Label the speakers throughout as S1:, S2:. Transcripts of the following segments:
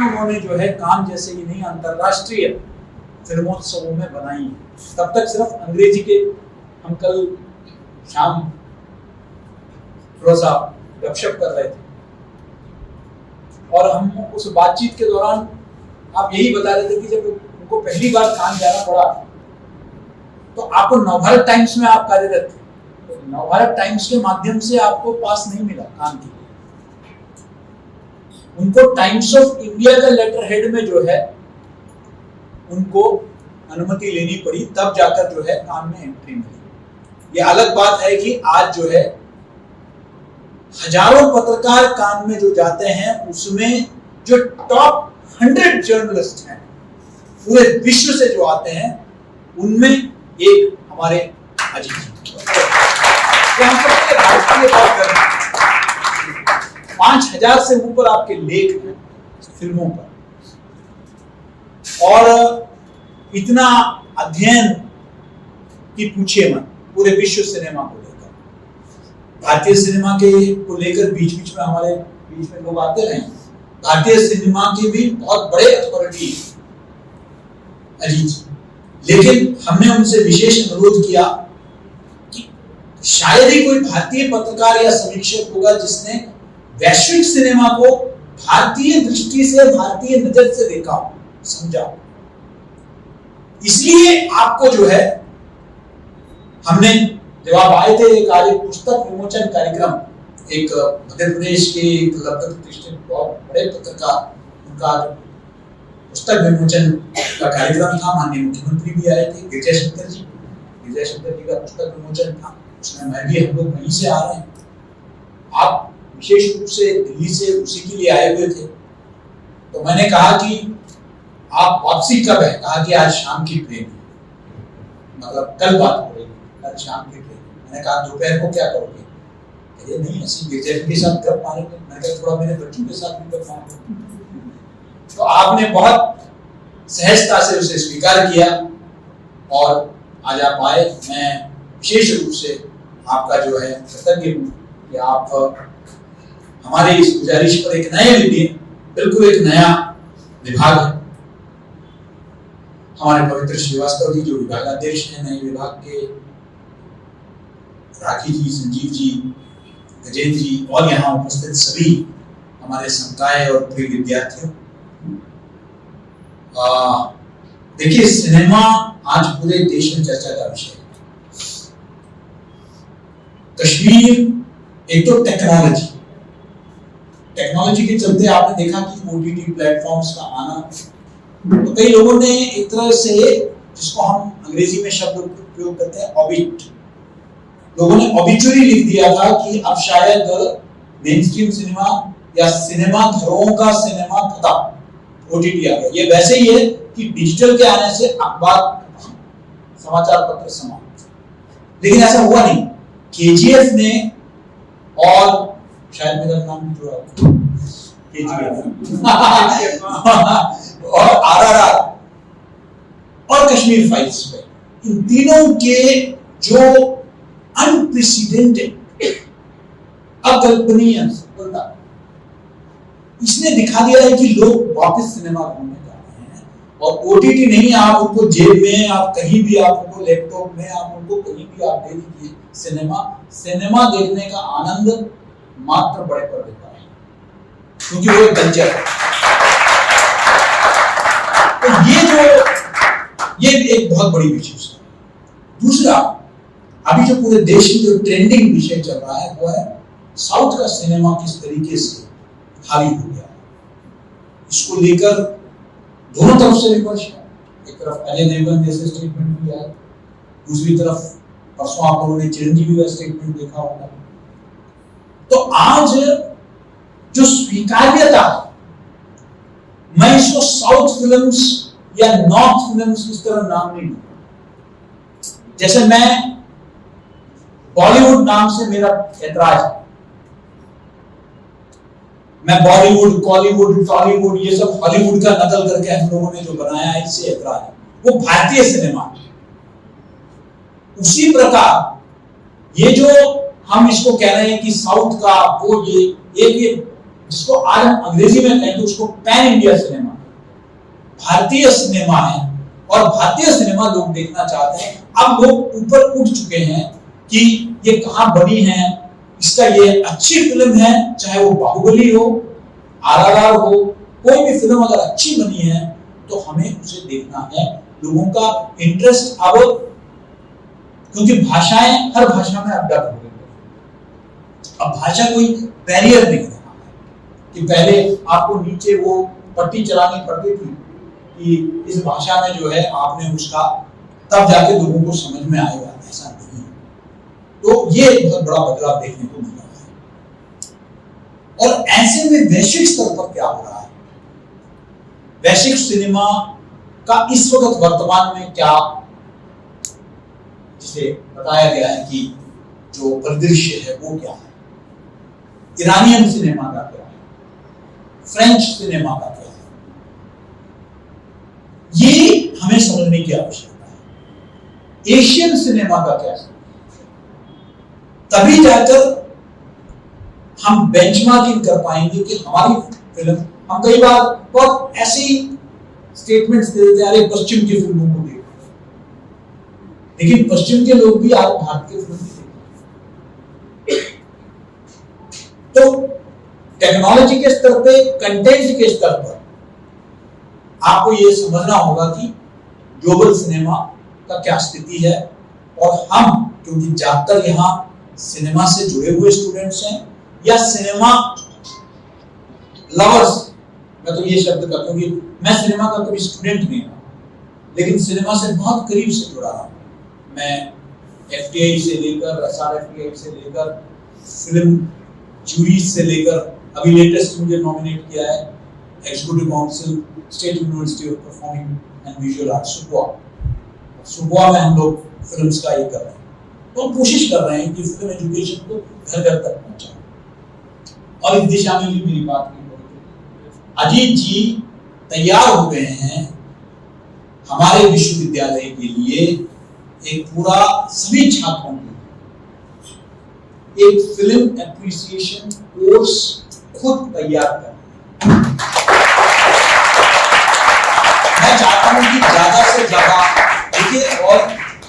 S1: उन्होंने जो है कान जैसे ही नहीं अंतरराष्ट्रीय फिल्मोत्सवों में बनाई है। तब तक सिर्फ अंग्रेजी के, हम कल शाम थोड़ा सा गपशप कर रहे थे और हम उस बातचीत के दौरान आप यही बता रहे थे कि जब उनको पहली बार कान जाना पड़ा तो आपको नवभारत टाइम्स में आप कार्यरत थे, तो नवभारत टाइम्स के माध्यम से आपको पास नहीं मिला कान के लिए। उनको टाइम्स ऑफ इंडिया का लेटर हेड में जो है उनको अनुमति लेनी पड़ी, तब जाकर जो है कान में एंट्री मिली। ये अलग बात है कि आज जो है हजारों पत्रकार कान में जो जाते हैं उसमें जो टॉप 100 जर्नलिस्ट हैं पूरे विश्व से जो आते हैं उनमें एक हमारे अजीत जी। हम सबसे भारतीय बात कर रहे हैं, 5000 से ऊपर आपके लेख हैं फिल्मों पर और इतना अध्ययन की पूछिए मत पूरे विश्व सिनेमा को लेकर। भारतीय सिनेमा के को लेकर बीच बीच में हमारे बीच में लोग आते रहे। भारतीय सिनेमा के भी बहुत बड़े अथॉरिटी अजीत जी, लेकिन हमने उनसे विशेष अनुरोध किया कि शायद ही कोई भारतीय पत्रकार या समीक्षक होगा जिसने वैश्विक सिनेमा को भारतीय दृष्टि से, भारतीय नजर से देखा हो, समझा। इसलिए आपको जो है हमने जब आप आए थे एक आज पुस्तक विमोचन कार्यक्रम, एक मध्य प्रदेश के एक लगभग प्रतिष्ठित बहुत बड़े पत्रकार, उनका पुस्तक विमोचन का कार्यक्रम था। माननीय मुख्यमंत्री भी आए थे, गिरिजा शंकर जी का पुस्तक विमोचन था, उसमें मैं भी, हम लोग वहीं से आ रहे हैं। आप विशेष रूप से दिल्ली से उसी के लिए आए हुए थे, तो मैंने कहा कि आप वापसी कब है? कहा कि आज शाम की ट्रेन है, मतलब कल बात हो रही है, कल शाम की ट्रेन। मैंने कहा दोपहर को क्या करोगे? कहते नहीं, ऐसी गिरजा के साथ गप मारेंगे। मैंने कहा थोड़ा मेरे बच्चों के साथ भी गप मारेंगे। तो आपने बहुत सहजता से उसे स्वीकार किया और आज आप आए। मैं विशेष रूप से आपका जो है कृतज्ञ हूँ कि आप हमारे इस गुजारिश पर एक नए बिल्कुल एक नया विभाग है। हमारे पवित्र श्रीवास्तव जी जो विभागाध्यक्ष हैं नए विभाग के, राखी जी, संजीव जी, गजेंद्र जी और यहाँ उपस्थित सभी हमारे संकाय और प्रिय विद्यार्थियों, देखिए सिनेमा आज पूरे देश में चर्चा का विषय है। कश्मीर एक तो टेक्नोलॉजी के चलते आपने देखा कि ओटीटी प्लेटफॉर्म्स का आना, तो कई लोगों ने एक तरह से जिसको हम अंग्रेजी में शब्द प्रयोग करते हैं ऑबिट, लोगों ने ऑबिचुरी लिख दिया था कि अब शायद मेनस्ट्रीम सिनेमा या सिनेमा घरों का सिनेमा खत्म, ओटीटी आ गया। ये वैसे ही है कि डिजिटल के आने से अखबार, समाचार पत्र समाप्त, लेकिन ऐसा हुआ नहीं। केजीएफ ने और शायद मेरा नाम जुड़ा केजीएफ और आरआरआर और कश्मीर फाइल्स पे, इन तीनों के जो अनप्रेसिडेंटेड, अकल्पनीय सफलता, इसने दिखा दिया है कि लोग वापस सिनेमा घूमने जा रहे हैं। और ओटीटी नहीं, आप उनको जेब में, आप कहीं भी, आप उनको लैपटॉप में, आप उनको कहीं भी आप दे दीजिए सिनेमा देखने का आनंद मात्र बड़े पर्दे पर है, क्योंकि वो एक कल्चर है। तो ये एक बहुत बड़ी विशेषता है। दूसरा, अभी जो पूरे देश में जो ट्रेंडिंग विषय चल रहा है वो है साउथ का सिनेमा किस तरीके से हावी हो गया। इसको लेकर दोनों तरफ से विमर्श है। एक तरफ अजय देवगन जैसे स्टेटमेंट दिया है, दूसरी तरफ परसों आप लोगों ने चिरंजीवी का स्टेटमेंट देखा होगा। तो आज जो स्वीकार्यता, मैं इसको साउथ फिल्म्स या नॉर्थ फिल्म्स इस तरह नाम नहीं दूंगा। जैसे मैं बॉलीवुड नाम से मेरा ऐतराज है, मैं बॉलीवुड, कॉलीवुड, टॉलीवुड, ये सब हॉलीवुड का नकल करके हम लोगों ने जो बनाया है, इससे ऐतराज है। वो भारतीय सिनेमा है। उसी प्रकार ये जो हम इसको कह रहे हैं कि साउथ का वो ये जिसको आज हम अंग्रेजी में कहें तो उसको पैन इंडिया सिनेमा, भारतीय सिनेमा है और भारतीय सिनेमा लोग देखना चाहते हैं। अब लोग ऊपर उठ चुके हैं कि ये कहां बनी है, इसका ये अच्छी फिल्म है, चाहे वो बाहुबली हो, आरआरआर हो, कोई भी फिल्म अगर अच्छी बनी है तो हमें उसे देखना है। लोगों का इंटरेस्ट अब, क्योंकि भाषाएं हर भाषा में अपडेट हो गई, अब भाषा कोई बैरियर नहीं रहा कि पहले आपको नीचे वो पट्टी चलानी पड़ती थी कि इस भाषा में जो है आपने उसका तब जाके लोगों को समझ में आएगा, ऐसा नहीं है। तो ये बहुत बड़ा बदलाव देखने को मिल रहा है। और ऐसे में वैश्विक स्तर पर क्या हो रहा है, वैश्विक सिनेमा का इस वक्त वर्तमान में क्या, जिसे बताया गया है कि जो परिदृश्य है वो क्या है, ईरानियन सिनेमा का क्या है, फ्रेंच सिनेमा का क्या है, ये हमें समझने की आवश्यकता है। एशियन सिनेमा का क्या है, तभी जाकर हम बेंचमार्किंग कर पाएंगे कि हमारी फिल्म, हम कई बार बहुत ऐसी स्टेटमेंट्स दे देते हैं, अरे पश्चिम की फिल्मों को देखो, लेकिन पश्चिम के लोग भी आज भारत की फिल्म देखते हैं। तो टेक्नोलॉजी के स्तर पे, कंटेंट के स्तर पर आपको ये समझना होगा कि ग्लोबल सिनेमा का क्या स्थिति है। और हम, क्योंकि ज्यादातर यहाँ सिनेमा से जुड़े हुए स्टूडेंट्स हैं या सिनेमा लवर्स, मैं तो ये शब्द करता हूँ कि मैं सिनेमा का कभी स्टूडेंट नहीं रहा, लेकिन सिनेमा से बहुत करीब से जुड़ा रहा। मैं एफटीआई से लेकर, एसआरएफटीआई से लेकर, फिल्म जूरीज से लेकर, अभी लेटेस्ट मुझे नॉमिनेट किया है executive council state university of performing and visual art, सुबुआ में हम लोग फिल्म्स का ये कर रहे हैं। तो हम कोशिश कर रहे हैं कि फिल्म एजुकेशन को घर घर तक पहुंचाएं, और इस दिशा में भी मेरी बात नहीं पड़ी। अजीत जी तैयार हो गए हैं हमारे विश्वविद्यालय के लिए एक पूरा सभी छात्रों के एक फिल्म एप्रिसिएशन कोर्स खुद तैयार कर। मैं चाहता हूं कि ज्यादा से ज्यादा देखिए, और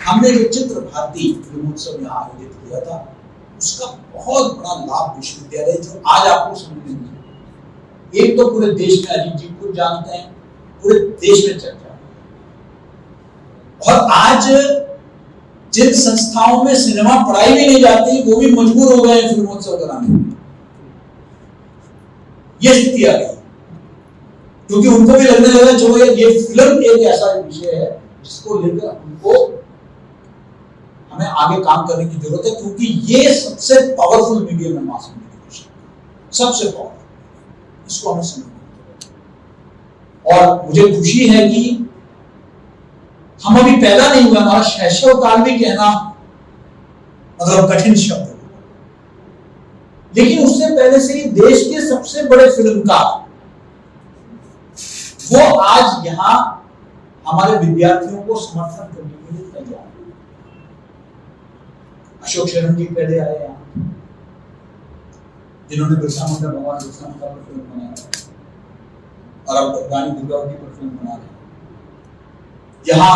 S1: हमने जो चित्र भारती फिल्मोत्सव यहाँ आयोजित किया था उसका बहुत बड़ा लाभ विश्वविद्यालय, जो आज आपको समझने में, एक तो पूरे देश में अजीत जी को जानते हैं, पूरे देश में चर्चा, और आज जिन संस्थाओं में सिनेमा पढ़ाई भी नहीं जाती वो भी मजबूर हो गए फिल्मोत्सव कराने में। ये स्थिति आ गई क्योंकि उनको भी लगने लगा जो ये फिल्म एक ऐसा विषय है जिसको लेकर उनको हमें आगे काम करने की जरूरत है, क्योंकि ये सबसे पावरफुल मीडियम है मास कम्युनिकेशन, सबसे पावरफुल, इसको हमें समझना। और मुझे खुशी है कि हम अभी पैदा नहीं हुआ, हमारा शैशव काल भी कहना मतलब कठिन शब्द है, लेकिन उससे पहले से ही देश के सबसे बड़े फिल्मकार वो आज यहां हमारे विद्यार्थियों को समर्थन करने के लिए तैयार है। अशोक शर्मा जी पहले आए यहाँ, जिन्होंने बिरसा मुंडा, भगवान बिरसा मुंडा पर फिल्म बनाया और अब रानी दुर्गावती पर फिल्म बना रहे हैं। यहाँ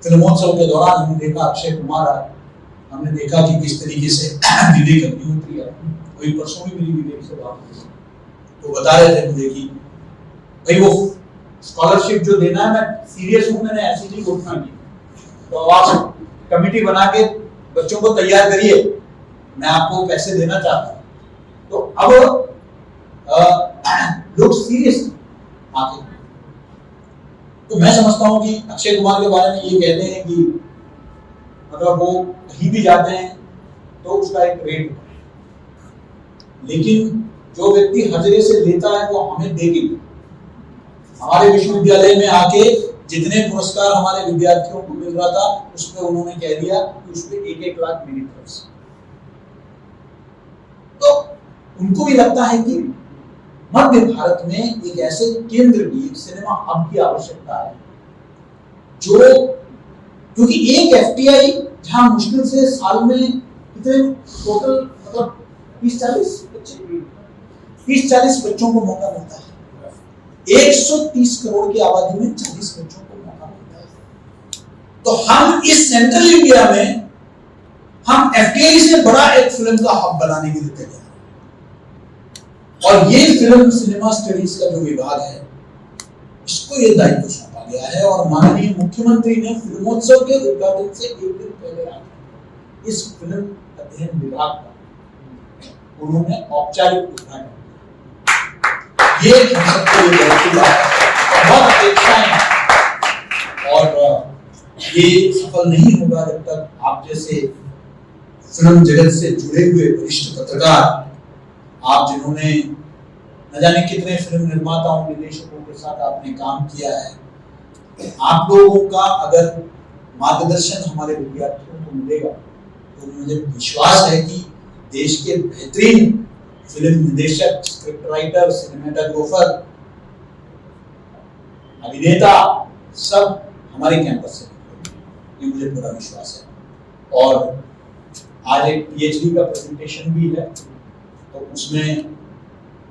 S1: फिल्मोत्सव के दौरान हमने देखा अक्षय कुमार आए, हमने देखा कि किस तरीके से विवेक अग्निहोत्री है, वही परसों भी मेरी विवेक से बात हुई, तो बता रहे थे मुझे कि भाई वो स्कॉलरशिप जो देना है, मैं सीरियस हूँ, मैंने ऐसी नहीं घोषणा की, तो आप कमिटी बना के बच्चों को तैयार करिए, मैं आपको पैसे देना चाहता हूँ। तो अब लोग सीरियस आते हैं। तो मैं समझता हूँ कि अक्षय कुमार के बारे में ये कहते हैं कि मतलब वो कहीं भी जाते हैं तो उसका एक रेट, लेकिन जो व्यक्ति हर जगह से लेता है वो हमें देगी। हमारे विश्वविद्यालय में आके जितने पुरस्कार हमारे विद्यार्थियों को मिल रहा था उसमें उन्होंने कह दिया कि उसमें 1-1 लाख मेरी तरफ से। तो उनको भी लगता है कि मध्य भारत में एक ऐसे केंद्र की, सिनेमा हब की आवश्यकता है, जो क्योंकि एक एफटीआई जहां मुश्किल से साल में कितने टोटल मतलब 30-40 बच्चे, 30-40 बच्चों को मौका मिलता है। 130 करोड़ की आबादी में 40 बच्चों को मौका मिलता है। तो हम इस सेंट्रल इंडिया में हम एफटीआई से बड़ा एक फिल्म का हब बनाने के लिए तैयार हैं। और ये फिल्म सिनेमा स्टडीज का जो विभाग है, इसको ये दायित्व सौंपा गया है। और माननीय मुख्यमंत्री ने फिल्मोत्सव के उद्घाटन से एक दिन पहले आकर इस फिल्म अध्ययन विभाग का उन्होंने औपचारिक उद्घाटन किया। ये हम सबके लिए बहुत अपेक्षाएं हैं और ये सफल नहीं होगा जब तक आप जैसे फिल्म जगत से जुड़े हुए वरिष्ठ पत्रकार, आप जिन्होंने न जाने कितने फिल्म निर्माताओं निर्देशकों के साथ आपने काम किया है, आप लोगों का अगर मार्गदर्शन हमारे विद्यार्थियों को मिलेगा तो मुझे विश्वास है कि देश के बेहतरीन फिल्म निर्देशक, स्क्रिप्ट राइटर, सिनेमेटोग्राफर, अभिनेता सब हमारे कैंपस से निकलेंगे, ये मुझे पूरा विश्वास है। और आज एक पीएचडी का प्रेजेंटेशन भी है, तो उसमें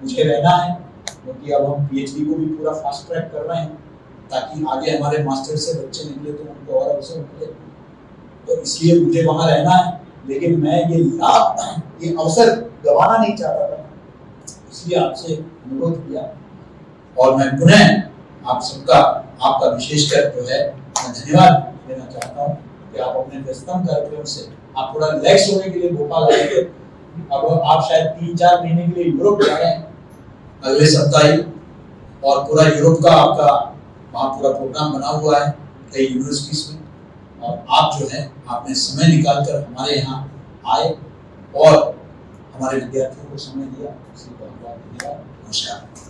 S1: मुझे रहना है क्योंकि अब हम पीएचडी को भी पूरा फास्ट ट्रैक कर रहे हैं ताकि आगे हमारे मास्टर से बच्चे निकले तो उनको और अवसर मिले। तो इसलिए मुझे वहां रहना है, लेकिन मैं ये लाभ, ये अवसर गंवाना नहीं चाहता था, इसलिए आपसे अनुरोध किया। और मैं पुनः आप सबका, आपका विशेषकर जो है मैं धन्यवाद देना चाहता हूँ कि आप अपने व्यस्तम कार्यक्रम से आप थोड़ा रिलैक्स होने के लिए भोपाल आए थे। अब आप शायद 3-4 महीने के लिए यूरोप जा रहे हैं अगले सप्ताह ही, और पूरा यूरोप का आपका वहाँ पूरा प्रोग्राम बना हुआ है कई यूनिवर्सिटीज में। और आप जो है आपने समय निकालकर हमारे यहाँ आए और हमारे विद्यार्थियों को समय दिया, इसलिए बहुत बहुत धन्यवाद। नमस्कार।